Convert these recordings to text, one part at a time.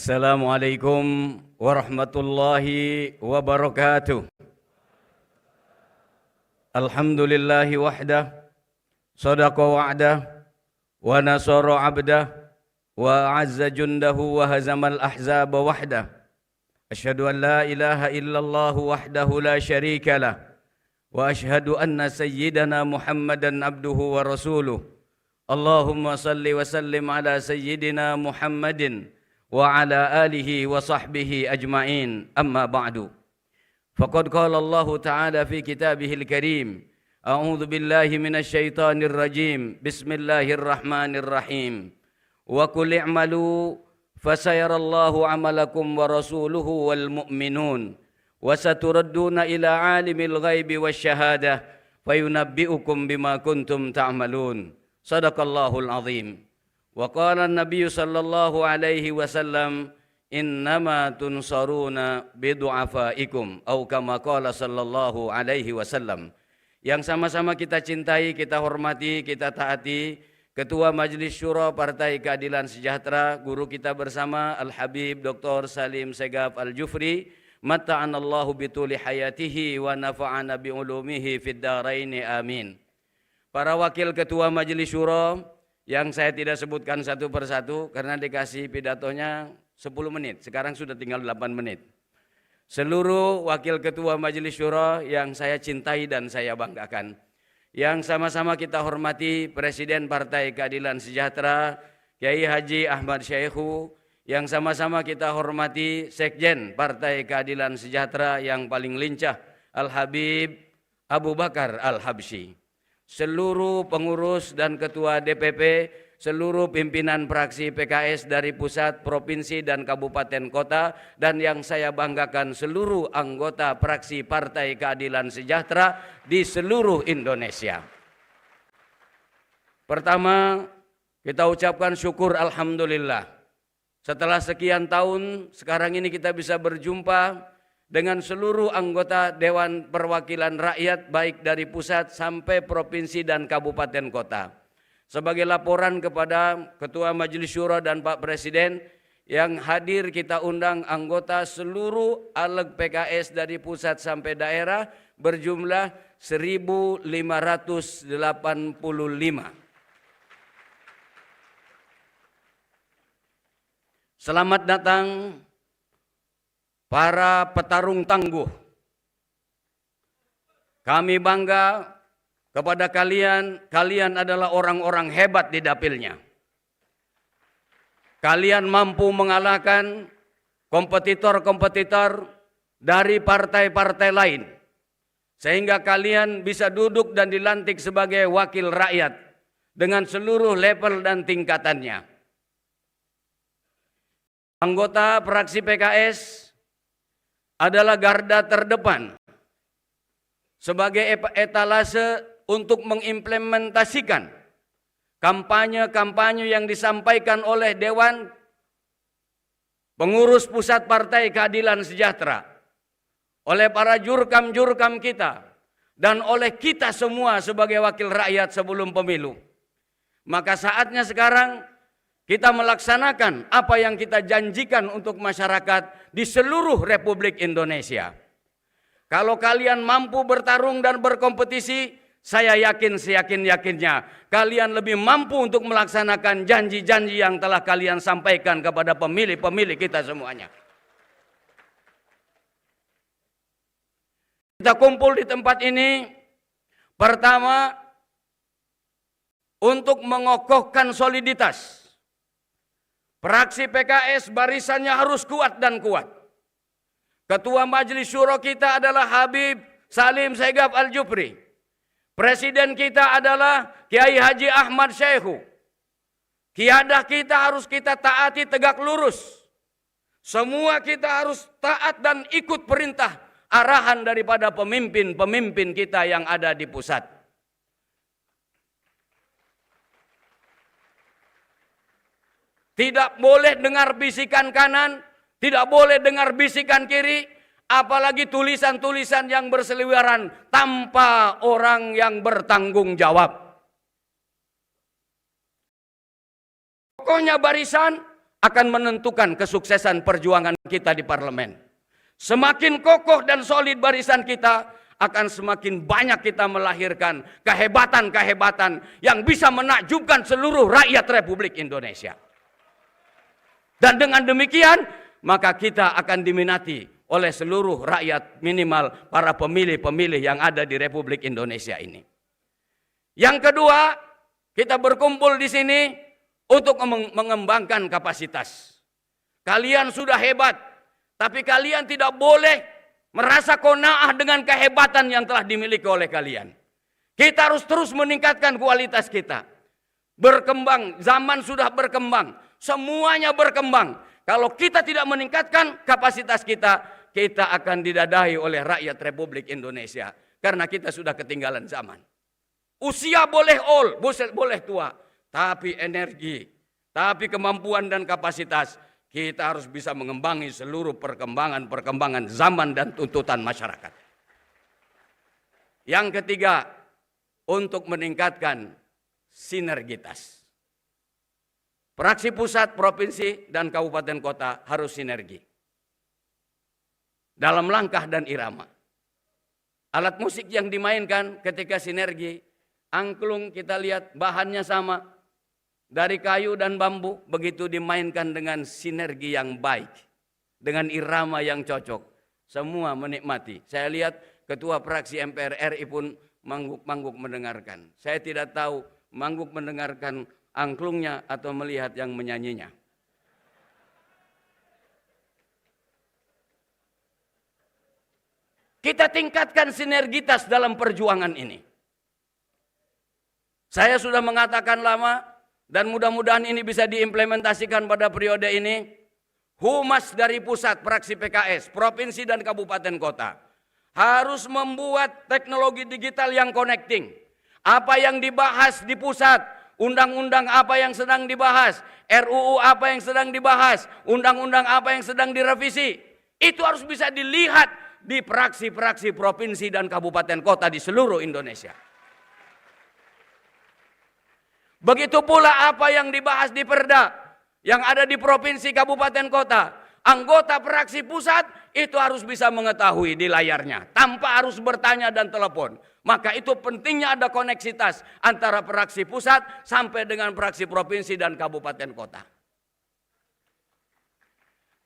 Assalamualaikum warahmatullahi wabarakatuh. Alhamdulillahi wahdah, sadaqa wa'dah, wa nasara abdah, wa azza jundahu wa hazamal ahzaba wahdah. Asyhadu an la ilaha illallah wahdahu la syarika lah, wa asyhadu anna sayyidana Muhammadan abduhu wa rasuluh. Allahumma salli wa sallim ala sayyidina Muhammadin wa ala alihi wa sahbihi ajma'in, amma ba'du. Faqad qala Allah Ta'ala fi kitabihil karim, a'udzu billahi minasy syaithanir rajim, bismillahirrahmanirrahim. Wa qul i'malu fasayarallahu 'amalakum wa rasuluhu wal mu'minun wa saturadduna ila 'alimil ghaibi wasyahadah fayunabbi'ukum bima kuntum ta'malun. Sadaqallahul azim. Wa qala an-nabiy sallallahu alaihi wasallam, innama tunsaruna bidu'afaikum, atau kama qala sallallahu alaihi wasallam. Yang sama-sama kita cintai, kita hormati, kita taati Ketua Majelis Syuro Partai Keadilan Sejahtera, guru kita bersama Al-Habib Dr. Salim Segaf Al-Jufri, matta'anallahu bituli hayatihi wa nafa'ana bi'ulumihi fid daraini amin. Para wakil Ketua Majelis Syuro yang saya tidak sebutkan satu persatu karena dikasih pidatonya 10 menit, sekarang sudah tinggal 8 menit. Seluruh wakil Ketua Majelis Syuro yang saya cintai dan saya banggakan, yang sama-sama kita hormati Presiden Partai Keadilan Sejahtera Kiai Haji Ahmad Syekhu, yang sama-sama kita hormati Sekjen Partai Keadilan Sejahtera yang paling lincah Al-Habib Abu Bakar Al-Habsyi, seluruh pengurus dan ketua DPP, seluruh pimpinan fraksi PKS dari pusat, provinsi, dan kabupaten kota, dan yang saya banggakan seluruh anggota fraksi Partai Keadilan Sejahtera di seluruh Indonesia. Pertama, kita ucapkan syukur alhamdulillah. Setelah sekian tahun, sekarang ini kita bisa berjumpa dengan seluruh anggota Dewan Perwakilan Rakyat baik dari pusat sampai provinsi dan kabupaten kota. Sebagai laporan kepada Ketua Majelis Syuro dan Pak Presiden, yang hadir kita undang anggota seluruh aleg PKS dari pusat sampai daerah berjumlah 1.585. Selamat datang para petarung tangguh. Kami bangga kepada kalian. Kalian adalah orang-orang hebat di dapilnya. Kalian mampu mengalahkan kompetitor-kompetitor dari partai-partai lain, sehingga kalian bisa duduk dan dilantik sebagai wakil rakyat dengan seluruh level dan tingkatannya. Anggota fraksi PKS adalah garda terdepan sebagai etalase untuk mengimplementasikan kampanye-kampanye yang disampaikan oleh Dewan Pengurus Pusat Partai Keadilan Sejahtera, oleh para jurkam-jurkam kita, dan oleh kita semua sebagai wakil rakyat sebelum pemilu. Maka saatnya sekarang kita melaksanakan apa yang kita janjikan untuk masyarakat di seluruh Republik Indonesia. Kalau kalian mampu bertarung dan berkompetisi, saya yakin seyakin-yakinnya kalian lebih mampu untuk melaksanakan janji-janji yang telah kalian sampaikan kepada pemilih-pemilih kita semuanya. Kita kumpul di tempat ini pertama untuk mengokohkan soliditas. Fraksi PKS barisannya harus kuat dan kuat. Ketua Majelis Syuro kita adalah Habib Salim Segaf Al-Jufri. Presiden kita adalah Kiai Haji Ahmad Syekhu. Kiadah kita harus kita taati tegak lurus. Semua kita harus taat dan ikut perintah arahan daripada pemimpin-pemimpin kita yang ada di pusat. Tidak boleh dengar bisikan kanan, tidak boleh dengar bisikan kiri, apalagi tulisan-tulisan yang berseliweran tanpa orang yang bertanggung jawab. Pokoknya barisan akan menentukan kesuksesan perjuangan kita di parlemen. Semakin kokoh dan solid barisan kita, akan semakin banyak kita melahirkan kehebatan-kehebatan yang bisa menakjubkan seluruh rakyat Republik Indonesia. Dan dengan demikian, maka kita akan diminati oleh seluruh rakyat, minimal para pemilih-pemilih yang ada di Republik Indonesia ini. Yang kedua, kita berkumpul di sini untuk mengembangkan kapasitas. Kalian sudah hebat, tapi kalian tidak boleh merasa qanaah dengan kehebatan yang telah dimiliki oleh kalian. Kita harus terus meningkatkan kualitas kita. Berkembang, zaman sudah berkembang, semuanya berkembang. Kalau kita tidak meningkatkan kapasitas kita, kita akan didadahi oleh rakyat Republik Indonesia. Karena kita sudah ketinggalan zaman. Usia boleh old, boleh tua, tapi energi, tapi kemampuan dan kapasitas, kita harus bisa mengembangi seluruh perkembangan zaman dan tuntutan masyarakat. Yang ketiga, untuk meningkatkan sinergitas. Praksi pusat, provinsi, dan kabupaten kota harus sinergi dalam langkah dan irama. Alat musik yang dimainkan ketika sinergi, angklung kita lihat bahannya sama, dari kayu dan bambu, begitu dimainkan dengan sinergi yang baik, dengan irama yang cocok, semua menikmati. Saya lihat Ketua Fraksi MPR RI pun mangguk-mangguk mendengarkan. Saya tidak tahu mangguk mendengarkan angklungnya atau melihat yang menyanyinya. Kita tingkatkan sinergitas dalam perjuangan ini. Saya sudah mengatakan lama, dan mudah-mudahan ini bisa diimplementasikan pada periode ini. Humas dari pusat, fraksi PKS, provinsi dan kabupaten kota harus membuat teknologi digital yang connecting. Apa yang dibahas di pusat, undang-undang apa yang sedang dibahas, RUU apa yang sedang dibahas, undang-undang apa yang sedang direvisi, itu harus bisa dilihat di fraksi-fraksi provinsi dan kabupaten kota di seluruh Indonesia. Begitu pula apa yang dibahas di Perda yang ada di provinsi, kabupaten, kota. Anggota fraksi pusat itu harus bisa mengetahui di layarnya tanpa harus bertanya dan telepon. Maka itu pentingnya ada koneksitas antara fraksi pusat sampai dengan fraksi provinsi dan kabupaten kota.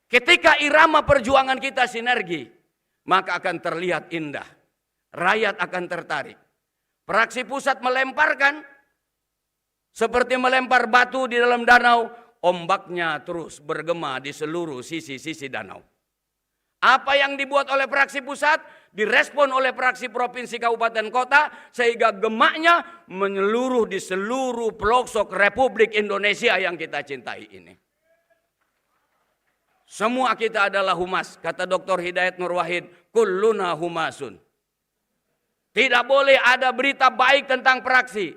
Ketika irama perjuangan kita sinergi, maka akan terlihat indah. Rakyat akan tertarik. Fraksi pusat melemparkan seperti melempar batu di dalam danau, ombaknya terus bergema di seluruh sisi-sisi danau. Apa yang dibuat oleh fraksi pusat, direspon oleh fraksi provinsi, kabupaten, kota, sehingga gemaknya menyeluruh di seluruh pelosok Republik Indonesia yang kita cintai ini. Semua kita adalah humas, kata Dr. Hidayat Nur Wahid, kulluna humasun. Tidak boleh ada berita baik tentang fraksi,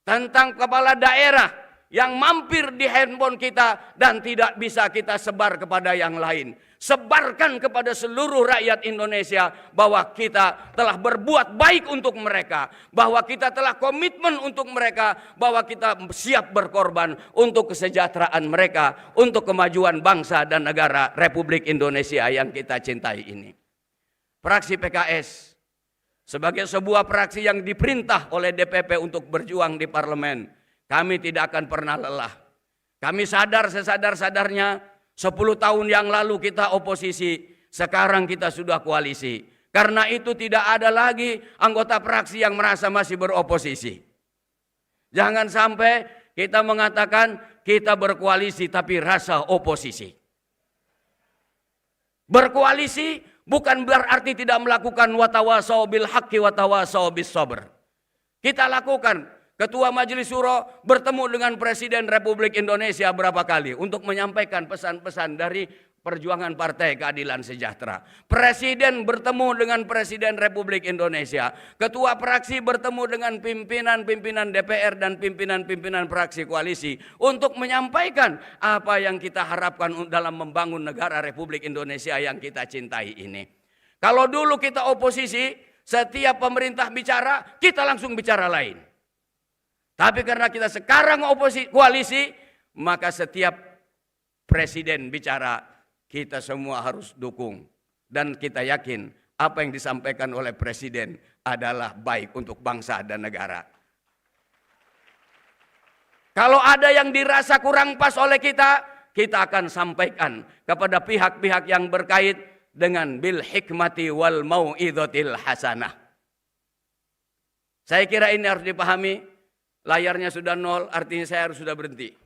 tentang kepala daerah yang mampir di handphone kita dan tidak bisa kita sebar kepada yang lain. Sebarkan kepada seluruh rakyat Indonesia bahwa kita telah berbuat baik untuk mereka, bahwa kita telah komitmen untuk mereka, bahwa kita siap berkorban untuk kesejahteraan mereka, untuk kemajuan bangsa dan negara Republik Indonesia yang kita cintai ini. Fraksi PKS sebagai sebuah fraksi yang diperintah oleh DPP untuk berjuang di parlemen, kami tidak akan pernah lelah. Kami sadar sesadar-sadarnya 10 tahun yang lalu kita oposisi, sekarang kita sudah koalisi. Karena itu tidak ada lagi anggota fraksi yang merasa masih beroposisi. Jangan sampai kita mengatakan kita berkoalisi tapi rasa oposisi. Berkoalisi bukan berarti tidak melakukan watawasau bil haqqi watawasau bis sabr. Kita lakukan. Ketua Majelis Syuro bertemu dengan Presiden Republik Indonesia berapa kali untuk menyampaikan pesan-pesan dari perjuangan Partai Keadilan Sejahtera. Presiden bertemu dengan Presiden Republik Indonesia. Ketua fraksi bertemu dengan pimpinan-pimpinan DPR dan pimpinan-pimpinan fraksi koalisi untuk menyampaikan apa yang kita harapkan dalam membangun negara Republik Indonesia yang kita cintai ini. Kalau dulu kita oposisi, setiap pemerintah bicara, kita langsung bicara lain. Tapi karena kita sekarang koalisi, maka setiap presiden bicara, kita semua harus dukung. Dan kita yakin apa yang disampaikan oleh presiden adalah baik untuk bangsa dan negara. Kalau ada yang dirasa kurang pas oleh kita akan sampaikan kepada pihak-pihak yang berkait dengan bil hikmati wal mau'idhatil hasanah. Saya kira ini harus dipahami. Layarnya sudah 0, artinya saya harus sudah berhenti.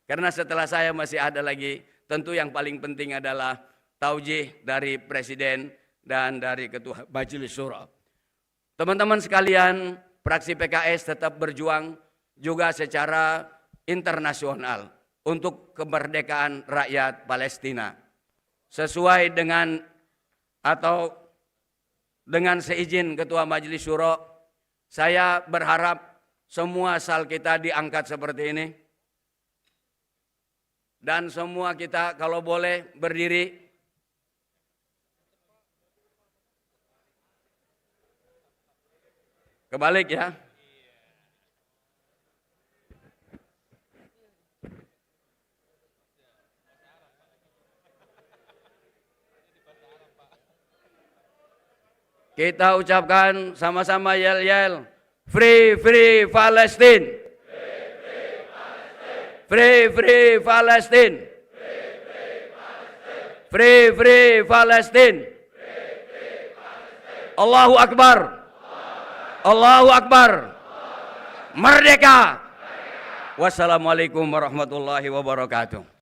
Karena setelah saya masih ada lagi, tentu yang paling penting adalah taujih dari Presiden dan dari Ketua Majelis Syuro. Teman-teman sekalian, fraksi PKS tetap berjuang juga secara internasional untuk kemerdekaan rakyat Palestina. Sesuai dengan atau dengan seizin Ketua Majelis Syuro, saya berharap semua sal kita diangkat seperti ini. Dan semua kita kalau boleh berdiri. Kebalik ya. Kita ucapkan sama-sama yel-yel. Free, free Palestine. Free, free Palestine. Free, free Palestine. Allahu Akbar. Allahu Akbar. Merdeka. Wassalamualaikum warahmatullahi wabarakatuh.